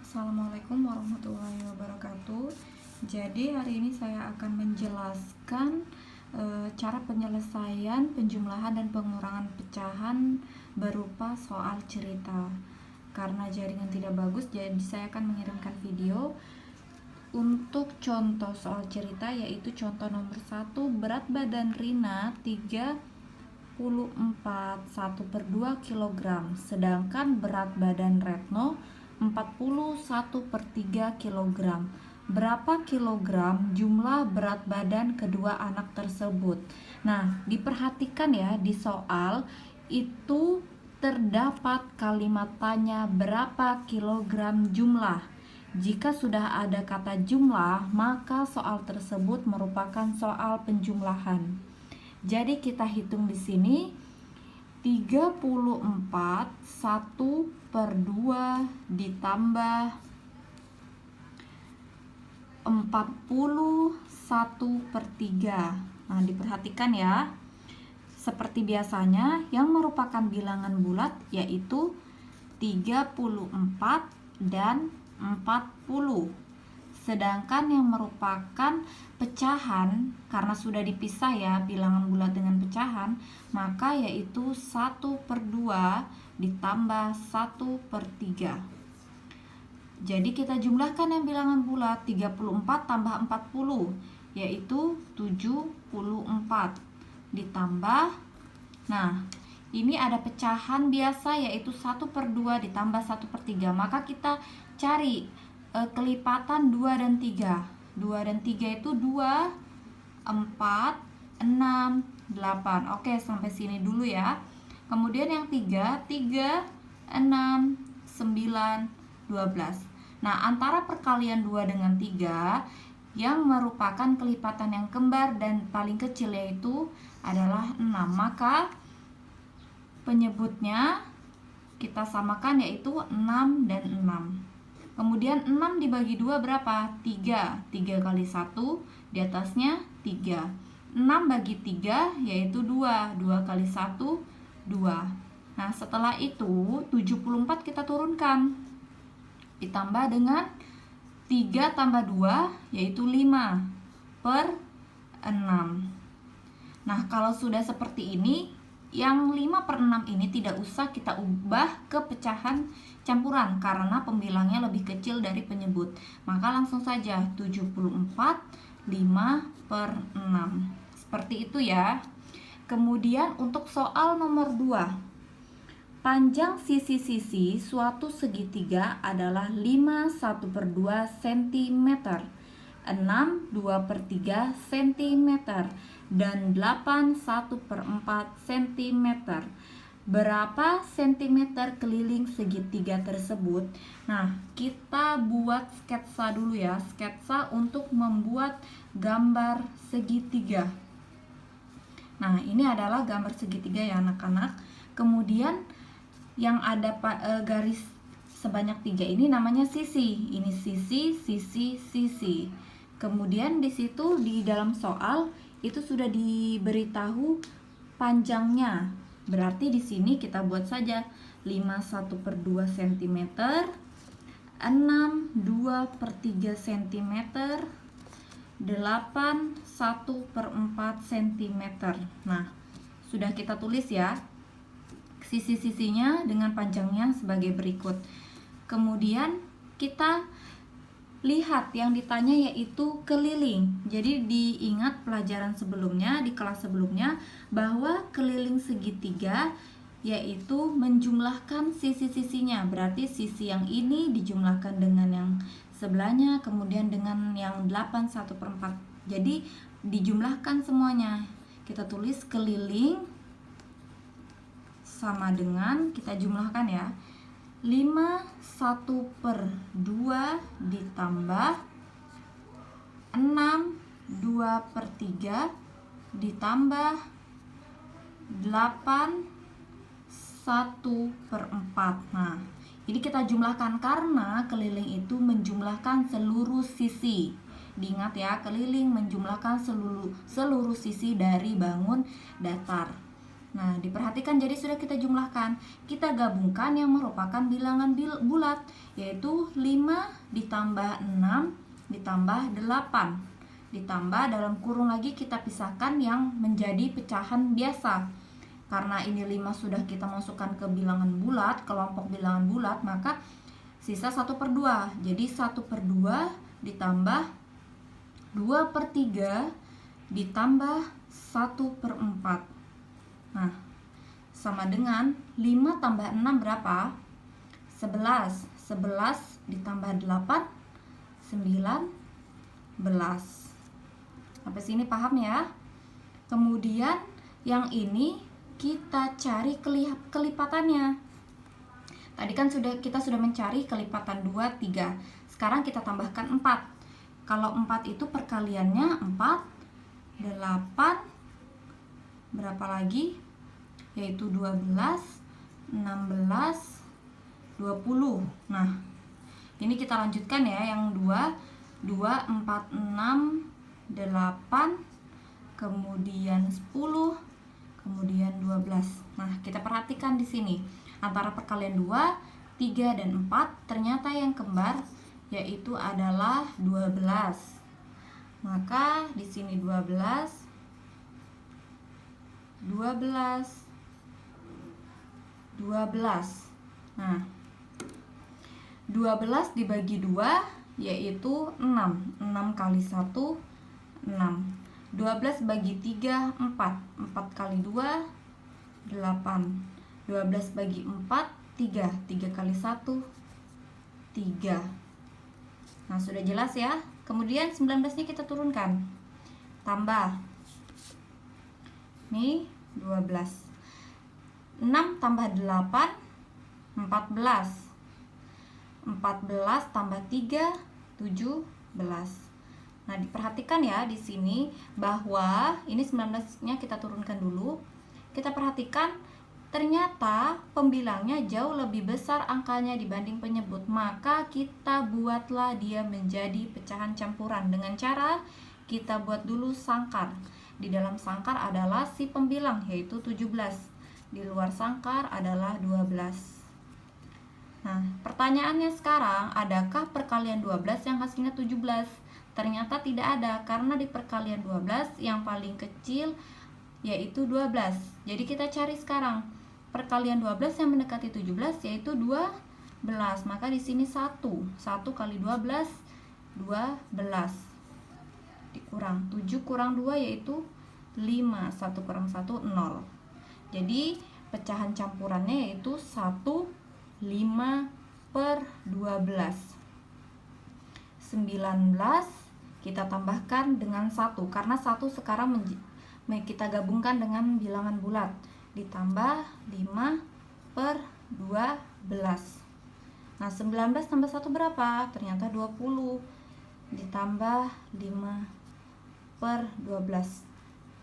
Assalamualaikum warahmatullahi wabarakatuh. Jadi hari ini saya akan menjelaskan cara penyelesaian, penjumlahan dan pengurangan pecahan berupa soal cerita. Karena jaringan tidak bagus, jadi saya akan mengirimkan video untuk contoh soal cerita, yaitu contoh nomor 1, berat badan Rina 34 1/2 kg, sedangkan berat badan Retno 41/3 kg. Berapa kilogram jumlah berat badan kedua anak tersebut? Nah, diperhatikan ya, di soal itu terdapat kalimat tanya berapa kilogram jumlah. Jika sudah ada kata jumlah, maka soal tersebut merupakan soal penjumlahan. Jadi kita hitung di sini 34 1/2 ditambah 41/3. Nah, diperhatikan ya. Seperti biasanya, yang merupakan bilangan bulat yaitu 34 dan 40. Sedangkan yang merupakan pecahan, karena sudah dipisah ya bilangan bulat dengan pecahan, maka yaitu 1/2 ditambah 1/3. Jadi kita jumlahkan yang bilangan bulat, 34 tambah 40 yaitu 74 ditambah, nah ini ada pecahan biasa yaitu 1/2 ditambah 1/3, maka kita cari kelipatan 2 dan 3. 2 dan 3 itu 2, 4, 6, 8. Oke, sampai sini dulu ya. Kemudian yang 3, 3, 6, 9, 12. Nah, antara perkalian 2 dengan 3 yang merupakan kelipatan yang kembar dan paling kecil yaitu adalah 6. Maka penyebutnya kita samakan yaitu 6 dan 6. Kemudian 6 dibagi 2 berapa? 3. 3 kali 1, di atasnya 3. 6 bagi 3 yaitu 2. 2 kali 1, 2. Nah, setelah itu 74 kita turunkan. Ditambah dengan 3 tambah 2 yaitu 5/6. Nah, kalau sudah seperti ini, yang 5/6 ini tidak usah kita ubah ke pecahan campuran karena pembilangnya lebih kecil dari penyebut. Maka langsung saja 74 5/6. Seperti itu ya. Kemudian untuk soal nomor 2. Panjang sisi-sisi suatu segitiga adalah 5 1/2 cm, 6 2/3 cm, dan 8 1/4 cm. Berapa sentimeter keliling segitiga tersebut? Nah, kita buat sketsa dulu ya. Sketsa untuk membuat gambar segitiga. Nah, ini adalah gambar segitiga ya anak-anak. Kemudian yang ada garis sebanyak 3 ini namanya sisi. Ini sisi, sisi, sisi. Kemudian di situ di dalam soal itu sudah diberitahu panjangnya. Berarti di sini kita buat saja 5 1/2 cm, 6 2/3 cm, 8 1/4 cm. Nah, sudah kita tulis ya sisi-sisinya dengan panjangnya sebagai berikut. Kemudian kita lihat yang ditanya yaitu keliling. Jadi diingat pelajaran sebelumnya, di kelas sebelumnya, bahwa keliling segitiga yaitu menjumlahkan sisi-sisinya. Berarti sisi yang ini dijumlahkan dengan yang sebelahnya, kemudian dengan yang 8 1/4. Jadi dijumlahkan semuanya. Kita tulis keliling sama dengan, kita jumlahkan ya, 5 1/2 ditambah 6 2/3 ditambah 8 1/4. Nah, ini kita jumlahkan karena keliling itu menjumlahkan seluruh sisi. Diingat ya, keliling menjumlahkan seluruh sisi dari bangun datar. Nah, diperhatikan, jadi sudah kita jumlahkan. Kita gabungkan yang merupakan bilangan bulat, yaitu 5 ditambah 6 ditambah 8. Ditambah dalam kurung lagi kita pisahkan yang menjadi pecahan biasa. Karena ini 5 sudah kita masukkan ke bilangan bulat, kelompok bilangan bulat, maka sisa 1/2. Jadi 1/2 ditambah 2/3 ditambah 1/4. Nah, sama dengan 5 tambah 6 berapa? 11. 11 ditambah 8, 19. Sampai sini paham ya? Kemudian yang ini kita cari kelipatannya. Tadi kan kita sudah mencari kelipatan 2, 3. Sekarang kita tambahkan 4. Kalau 4 itu perkaliannya 4, 8, berapa lagi? Yaitu 12, 16, 20. Nah, ini kita lanjutkan ya, yang 2, 4, 6, 8, kemudian 10, kemudian 12. Nah, kita perhatikan di sini antara perkalian 2, 3 dan 4 ternyata yang kembar yaitu adalah 12. Maka di sini 12, 12. Nah, 12 dibagi 2 yaitu 6. 6 kali 1, 6. 12 bagi 3, 4. 4 kali 2, 8. 12 bagi 4, 3. 3 kali 1, 3. Nah, sudah jelas ya. Kemudian 19-nya kita turunkan. Tambah. Nih, 12. 6 tambah 8, 14. 14 tambah 3, 17. Nah, diperhatikan ya di sini bahwa ini 19-nya kita turunkan dulu. Kita perhatikan ternyata pembilangnya jauh lebih besar angkanya dibanding penyebut. Maka kita buatlah dia menjadi pecahan campuran dengan cara kita buat dulu sangkar. Di dalam sangkar adalah si pembilang yaitu 17. Di luar sangkar adalah 12. Nah, pertanyaannya sekarang, adakah perkalian 12 yang hasilnya 17? Ternyata tidak ada, karena di perkalian 12 yang paling kecil yaitu 12. Jadi kita cari sekarang perkalian 12 yang mendekati 17 yaitu 12. Maka di sini 1. 1 kali 12, 12. Dikurang 7 kurang 2 yaitu 5. 1 kurang 1, 0. Jadi pecahan campurannya yaitu 1, 5 per 12. 19 kita tambahkan dengan 1, karena 1 sekarang kita gabungkan dengan bilangan bulat. Ditambah 5 per 12. Nah, 19 tambah 1 berapa? Ternyata 20. Ditambah 5 per 12.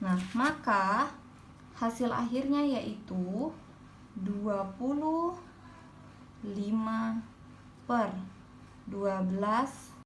Nah, maka hasil akhirnya yaitu 25 per 12